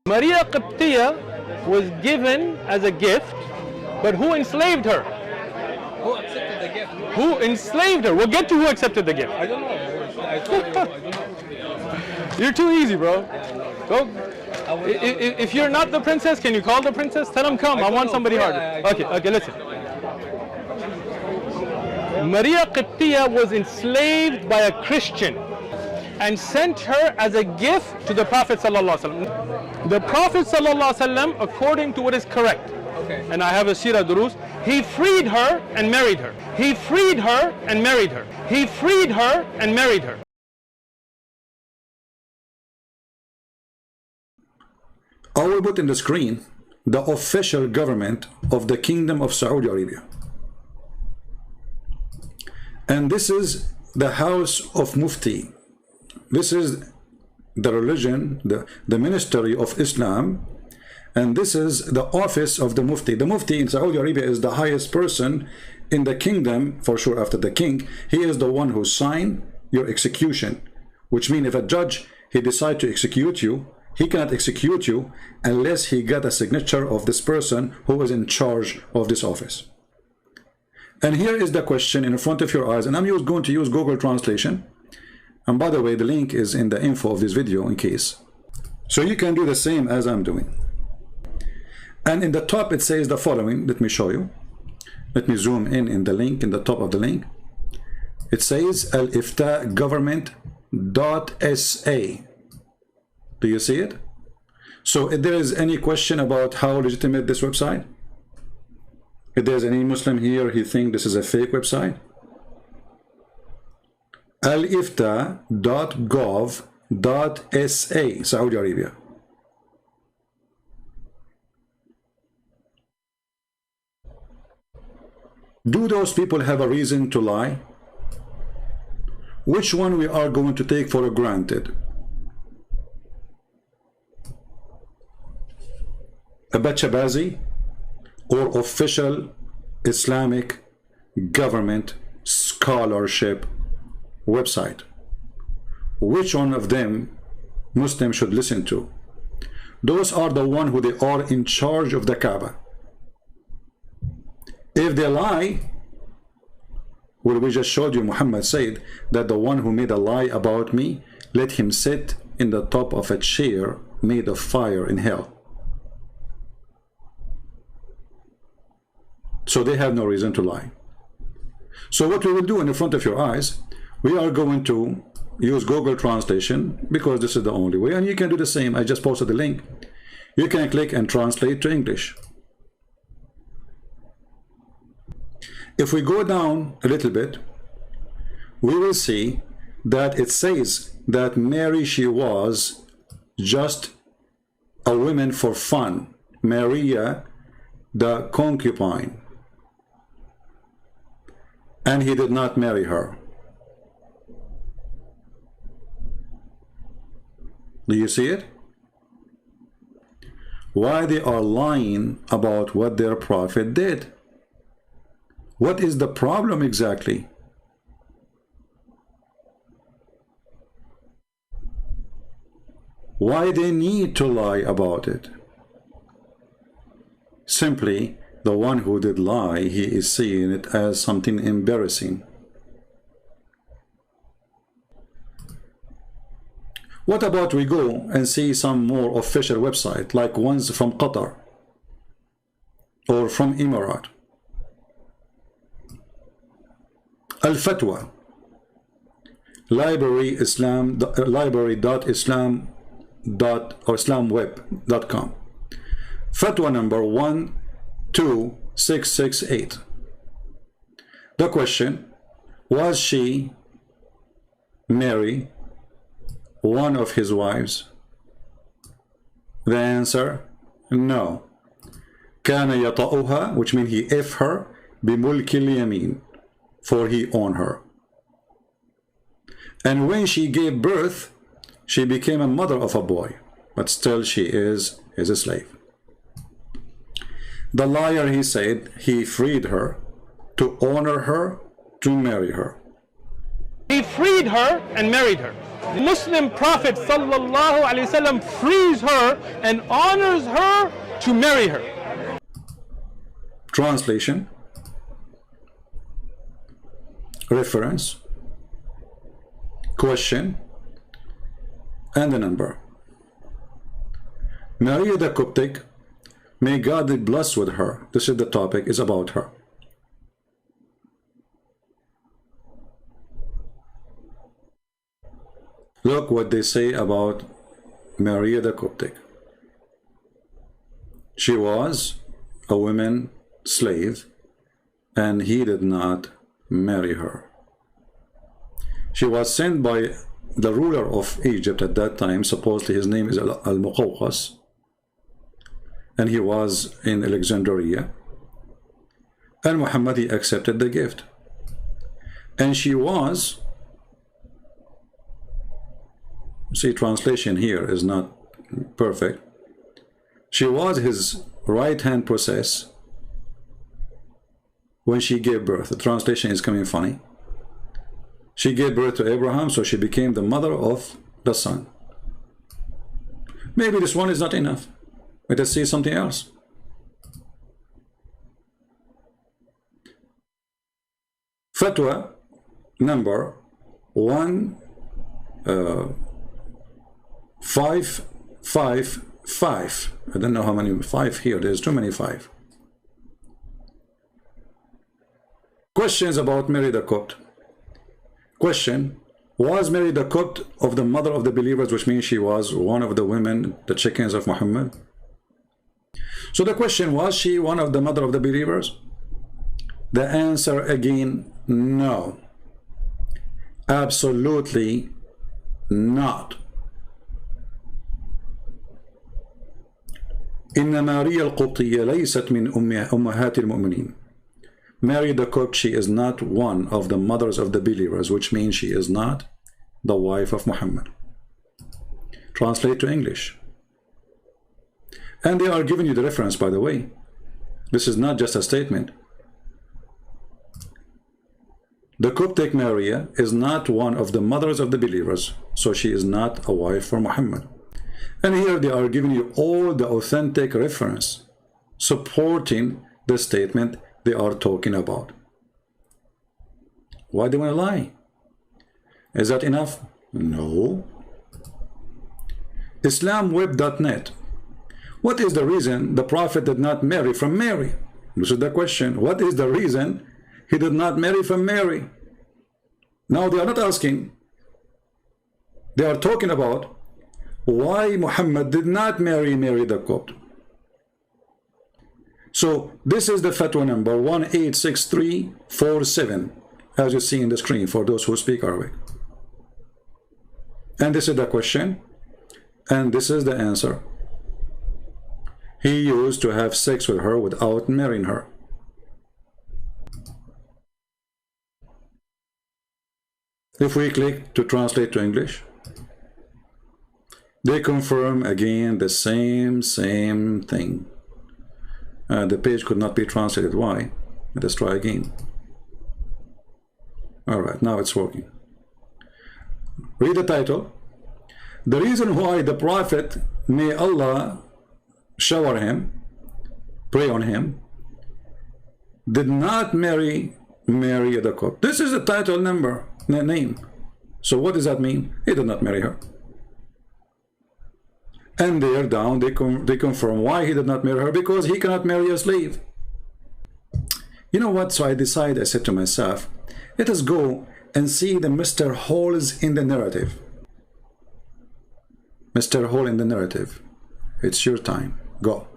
Maria Qibtiyya was given as a gift, but who enslaved her? Who accepted the gift? Who enslaved her? We'll get to who accepted the gift. I don't know. I told you, I don't know. You're too easy, bro. Go. If you're not the princess, can you call the princess? Tell him come. I want somebody harder. Okay, listen. Maria Qibtiyya was enslaved by a Christian and sent her as a gift to the Prophet ﷺ. The Prophet ﷺ, according to what is correct, and I have a seerah durus, he freed her and married her. He freed her and married her. He freed her and married her. I will put in the screen the official government of the Kingdom of Saudi Arabia. And this is the House of Mufti. This is the religion, the Ministry of Islam, and this is the office of the Mufti. The Mufti in Saudi Arabia is the highest person in the kingdom, for sure after the king. He is the one who signed your execution, which means if a judge, he decides to execute you, he cannot execute you unless he got a signature of this person who is in charge of this office. And here is the question in front of your eyes, and I'm going to use Google Translation. And by the way, the link is in the info of this video in case. So you can do the same as I'm doing. And in the top it says the following. Let me show you. Let me zoom in the link, in the top of the link. It says al-ifta government.sa. Do you see it? So if there is any question about how legitimate this website, if there's any Muslim here, he thinks this is a fake website, alifta.gov.sa, Saudi Arabia. Do those people have a reason to lie? Which one we are going to take for granted? A Bachabazi or official Islamic government scholarship website? Which one of them Muslims should listen to? Those are the one who they are in charge of the Kaaba. If they lie, well, we just showed you Muhammad said that the one who made a lie about me, let him sit in the top of a chair made of fire in hell. So they have no reason to lie. So what we will do in the front of your eyes, we are going to use Google Translation because this is the only way, and you can do the same. I just posted the link. You can click and translate to English. If we go down a little bit, we will see that it says that Mary, she was just a woman for fun. Maria, the concubine. And he did not marry her. Do you see it? Why they are lying about what their prophet did? What is the problem exactly? Why they need to lie about it? Simply, the one who did lie, he is seeing it as something embarrassing. What about we go and see some more official website, like ones from Qatar or from Emirat? Al-Fatwa, library.islamweb.com, Fatwa number 12668. The question: was she Mary one of his wives? The answer: no. كان يطأها, which means he if her, بملك اليمين, for he owned her. And when she gave birth, she became a mother of a boy, but still she is his slave. The liar, he said, he freed her to honor her, to marry her. He freed her and married her. The Muslim Prophet sallallahu alaihi wasallam frees her and honors her to marry her. Translation, reference, question, and the number. Maria the Coptic, may God be blessed with her. This is the topic, is about her. Look what they say about Maria the Coptic. She was a woman slave, and he did not marry her. She was sent by the ruler of Egypt at that time. Supposedly his name is Al-Muqawqas, and he was in Alexandria, and Muhammad, he accepted the gift, and she was, see, translation here is not perfect, she was his right hand process when she gave birth. The translation is coming funny. She gave birth to Abraham, so she became the mother of the son. Maybe this one is not enough. Let us see something else. Fatwa number 1555. I don't know how many 5 here. There's too many 5. Questions about Mary the Copt. Question: was Mary the Copt of the mother of the believers, which means she was one of the women, the chickens of Muhammad? So the question, was she one of the mother of the believers? The answer again, no. Absolutely not. إن ماريا القبطية ليست من أمهات المؤمنين. Mary the Copt, she is not one of the mothers of the believers, which means she is not the wife of Muhammad. Translate to English. And they are giving you the reference, by the way. This is not just a statement. The Coptic Maria is not one of the mothers of the believers, so she is not a wife for Muhammad. And here they are giving you all the authentic reference supporting the statement they are talking about. Why do they want to lie? Is that enough? No. IslamWeb.net. What is the reason the Prophet did not marry from Mary? This is the question. What is the reason he did not marry from Mary? Now they are not asking. They are talking about why Muhammad did not marry Mary the Copt. So this is the fatwa number 186347, as you see in the screen for those who speak Arabic. And this is the question, and this is the answer. He used to have sex with her without marrying her. If we click to translate to English, they confirm again the same thing. The page could not be translated. Why? Let's try again. Alright, now it's working. Read the title. The reason why the Prophet, may Allah shower him, pray on him, did not marry Mary the Copt. This is the title name. So what does that mean? He did not marry her. And there down they confirm why he did not marry her, because he cannot marry a slave. You know what? So I said to myself, let us go and see the Mr. Holes in the narrative. Mr. Hole in the narrative. It's your time. Go.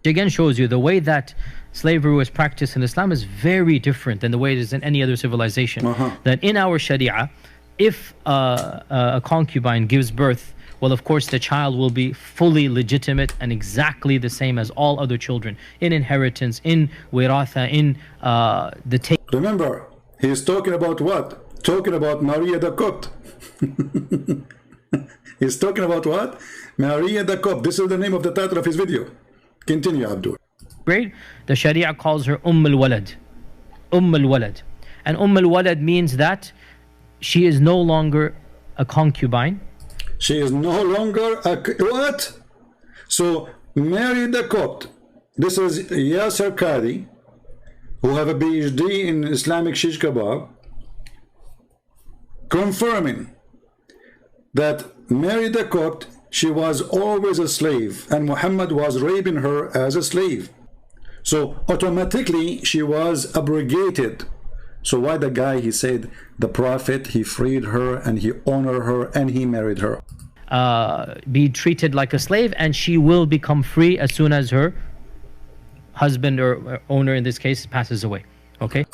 It again shows you the way that slavery was practiced in Islam is very different than the way it is in any other civilization. That in our Sharia, if a concubine gives birth, well, of course, the child will be fully legitimate and exactly the same as all other children in inheritance, in wiratha, in the take. Remember, he is talking about what? Talking about Maria the Copt. He's talking about what? Maria the Copt. This is the name of the title of his video. Continue, Abdul. Great. The Sharia calls her al-Walad. al-Walad. And al-Walad means that she is no longer a concubine. She is no longer a what? So Mary the Copt. This is Yasser Qadi, who have a PhD in Islamic shish kebab, confirming that Mary the Copt, she was always a slave, and Muhammad was raping her as a slave. So automatically she was abrogated. So why the guy, he said the Prophet, he freed her and he honored her and he married her. Be treated like a slave, and she will become free as soon as her husband or owner in this case passes away. Okay.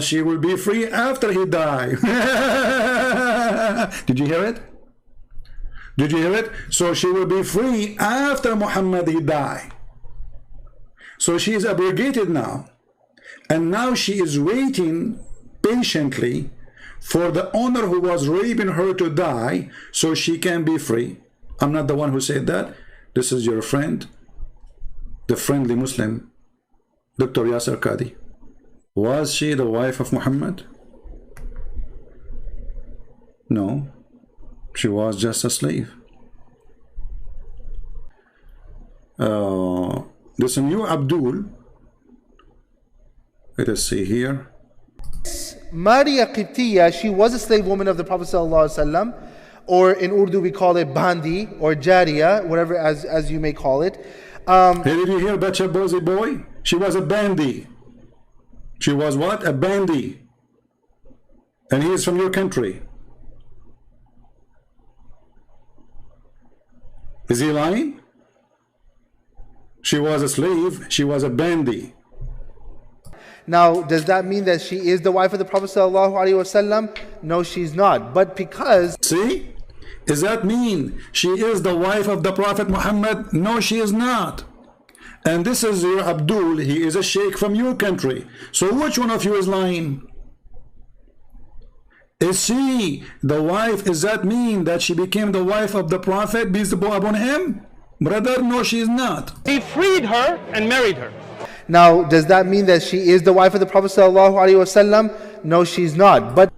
She will be free after he died. Did you hear it? Did you hear it? So she will be free after Muhammad he died. So she is abrogated now, and now she is waiting patiently for the owner who was raping her to die so she can be free. I'm not the one who said that. This is your friend, the friendly Muslim, Dr. Yasser Qadi. Was she the wife of Muhammad? No, she was just a slave. There's a new Abdul. Let us see here. Maria Qibtiyya, she was a slave woman of the Prophet ﷺ, or in Urdu we call it bandi or jariya, whatever as you may call it. Hey, did you hear Bacha Bozy boy? She was a bandi. She was what? A bandi. And he is from your country. Is he lying? She was a slave. She was a bandi. Now, does that mean that she is the wife of the Prophet ﷺ? No, she's not. But because... See? Does that mean she is the wife of the Prophet Muhammad? No, she is not. And this is your Abdul. He is a sheikh from your country. So which one of you is lying? Is she the wife? Does that mean that she became the wife of the Prophet, peace be upon him? Brother, no, she is not. He freed her and married her. Now, does that mean that she is the wife of the Prophet ﷺ? No, she's not. But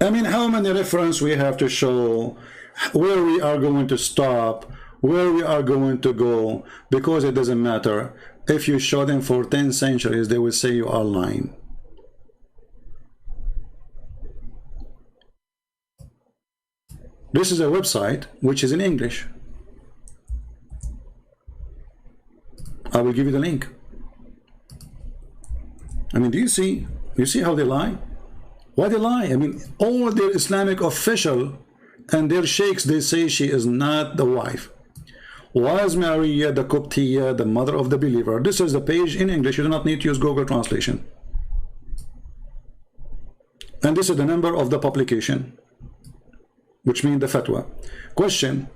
I mean, how many references we have to show, where we are going to stop, where we are going to go, because it doesn't matter. If you show them for 10 centuries, they will say you are lying. This is a website which is in English. I will give you the link. I mean, do you see how they lie? Why they lie? I mean, all their Islamic official and their sheikhs, they say she is not the wife. Was Maria the Coptiyya the mother of the believer? This is the page in English. You do not need to use Google translation. And this is the number of the publication, which means the fatwa. Question.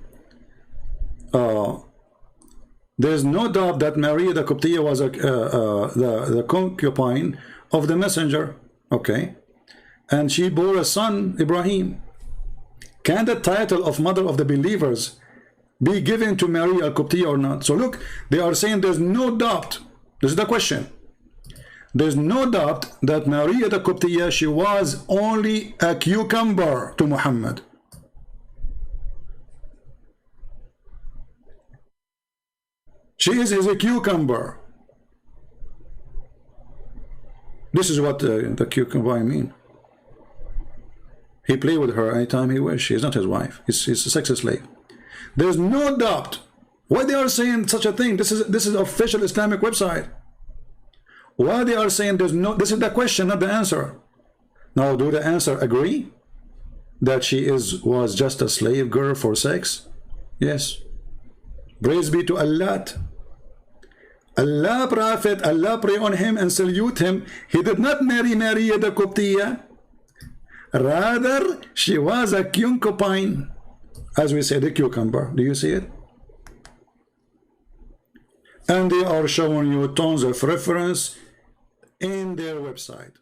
There's no doubt that Maria the Coptiyya was the concubine of the messenger. Okay. And she bore a son, Ibrahim. Can the title of mother of the believers be given to Maria al-Qibtiyya or not? So look, they are saying there's no doubt. This is the question. There's no doubt that Maria the Qibtiyya, she was only a cucumber to Muhammad. She is a cucumber. This is what the cucumber mean. He play with her anytime he wishes. She is not his wife. He's a sex slave. There's no doubt. Why they are saying such a thing? This is official Islamic website. Why they are saying there's no? This is the question, not the answer. Now, do the answer agree that she was just a slave girl for sex? Yes. Praise be to Allah. Allah Prophet, Allah pray on him and salute him. He did not marry Maria the Qibtiyya. Rather, she was a concubine. As we say, the cucumber. Do you see it? And they are showing you tons of reference in their website.